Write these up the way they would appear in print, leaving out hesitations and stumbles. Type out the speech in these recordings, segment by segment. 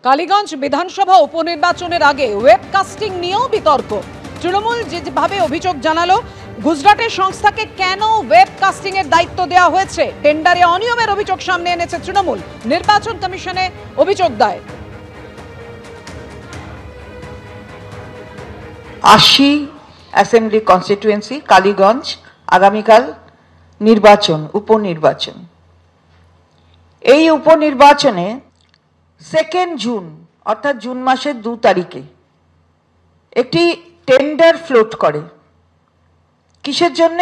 কালীগঞ্জ বিধানসভা উপনির্বাচনের আগে ওয়েবকাস্টিং নিয়েও বিতর্ক। তৃণমূল যেভাবে অভিযোগ জানালো, গুজরাটের সংস্থাকে কেন ওয়েবকাস্টিং এর দায়িত্ব দেওয়া হয়েছে, টেন্ডারে অনিয়মের অভিযোগ সামনে এনেছে তৃণমূল, নির্বাচন কমিশনে অভিযোগ দায়। 80 অ্যাসেম্বলি কনস্টিটিউয়েন্সি কালীগঞ্জ, আগামীকাল নির্বাচন, উপনির্বাচন। এই উপনির্বাচনে 2 জুন অর্থাৎ জুন মাসের 2 তারিখে একটি টেন্ডার ফ্লোট করে। কিসের জন্য?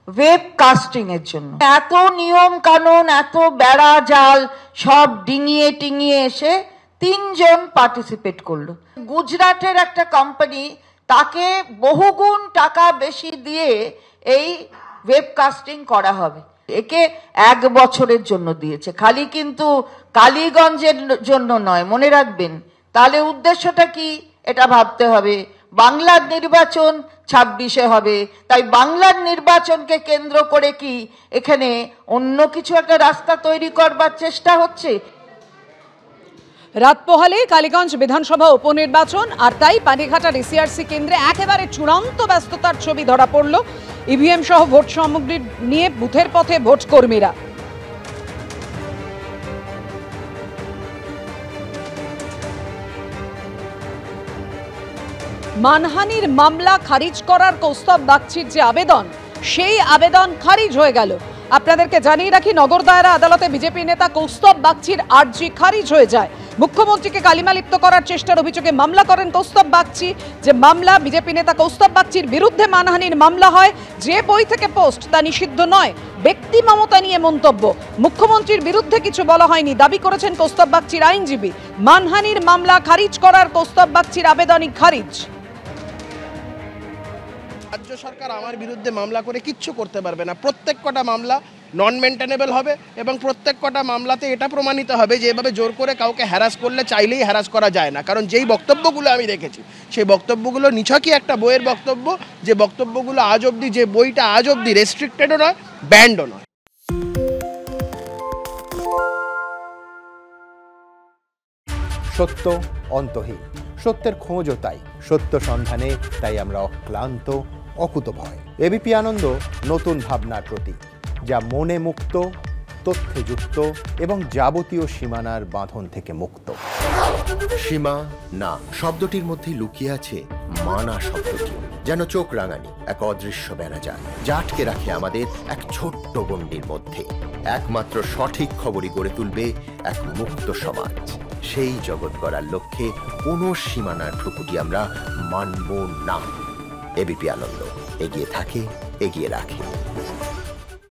ওয়েবকাস্টিং এর জন্য। এত নিয়ম কানুন, এত বেড়া জাল সব ডিঙিয়ে টিঙিয়ে এসে 3 জন পার্টিসিপেট করলো। গুজরাটের একটা কোম্পানি তাকে বহুগুণ টাকা বেশি দিয়ে এই ওয়েবকাস্টিং করা হবে। একে 1 বছরের জন্য দিয়েছে, খালি কিন্তু কালীগঞ্জের জন্য নয়, মনে রাখবেন। তাহলে উদ্দেশ্যটা কি এটা ভাবতে হবে। বাংলার নির্বাচন 26-এ হবে, তাই বাংলার নির্বাচনকে কেন্দ্র করে কি এখানে অন্য কিছু একটা রাস্তা তৈরি করবার চেষ্টা হচ্ছে? রাত পোহালে কালীগঞ্জ বিধানসভা উপনির্বাচন, আর তাই পানিঘাটার এসিআরসি কেন্দ্রে একেবারে চূড়ান্ত ব্যস্ততার ছবি ধরা পড়ল। ইভিএম সহ ভোট সামগ্রী নিয়ে বুথের পথে ভোট কর্মীরা। মানহানির মামলা খারিজ করার কৌস্তব বাগচির যে আবেদন, সেই আবেদন খারিজ হয়ে গেল। আপনাদেরকে জানিয়ে রাখি, নগর দায়রা আদালতে বিজেপি নেতা কৌস্তব বাগচির আর্জি খারিজ হয়ে যায়। মুখ্যমন্ত্রীকে কালিমালিপ্ত করার চেষ্টার অভিযোগে মামলা করেন কৌস্তব বাগচি। যে মামলা, বিজেপি নেতা কৌস্তব বাগচির বিরুদ্ধে মানহানির মামলা হয়। যে বই থেকে পোস্ট তা নিষিদ্ধ নয়, ব্যক্তি মমতা নিয়ে মন্তব্য। মুখ্যমন্ত্রীর বিরুদ্ধে কিছু বলা হয়নি, দাবি করেছেন কৌস্তব বাগচির আইনজীবী। মানহানির মামলা খারিজ করার কৌস্তব বাগচির আবেদনই খারিজ। রাজ্য সরকার আমার বিরুদ্ধে মামলা করে কিচ্ছু করতে পারবে না। প্রত্যেক কটা মামলা নন মেনটেনেবল হবে এবং প্রত্যেক কটা মামলাতে এটা প্রমাণিত হবে যে এভাবে জোর করে কাউকে হ্যারাস করলে চাইলেই হ্যারাস করা যায় না। কারণ যেই বক্তব্যগুলো আমি দেখেছি, সেই বক্তব্যগুলো নিছকই একটা বইয়ের বক্তব্য, যে বক্তব্যগুলো আজ অবধি, যে বইটা আজ অবধি রেস্ট্রিক্টেডও নয়, ব্যান্ডও নয়। সত্য অন্তহীন, সত্যের খোঁজও তাই, সত্য সন্ধানে তাই আমরা অক্লান্ত, অকুতভয়। এবিপি আনন্দ নতুন ভাবনার প্রতীক, যা মনে মুক্ত, তথ্যে যুক্ত এবং যাবতীয় সীমানার বাঁধন থেকে মুক্ত। সীমা না শব্দটির মধ্যে লুকিয়ে আছে মানা শব্দটি, যেন চোখ রাঙানি এক অদৃশ্য বেড়াজাল, যা আটকে রাখে আমাদের এক ছোট্ট গণ্ডির মধ্যে। একমাত্র সঠিক খবরই গড়ে তুলবে এক মুক্ত সমাজ। সেই জগৎ গড়ার লক্ষ্যে কোনো সীমানার ঠুকুটি আমরা মানব না। এবিপি আনন্দ এগিয়ে থাকে, এগিয়ে রাখে।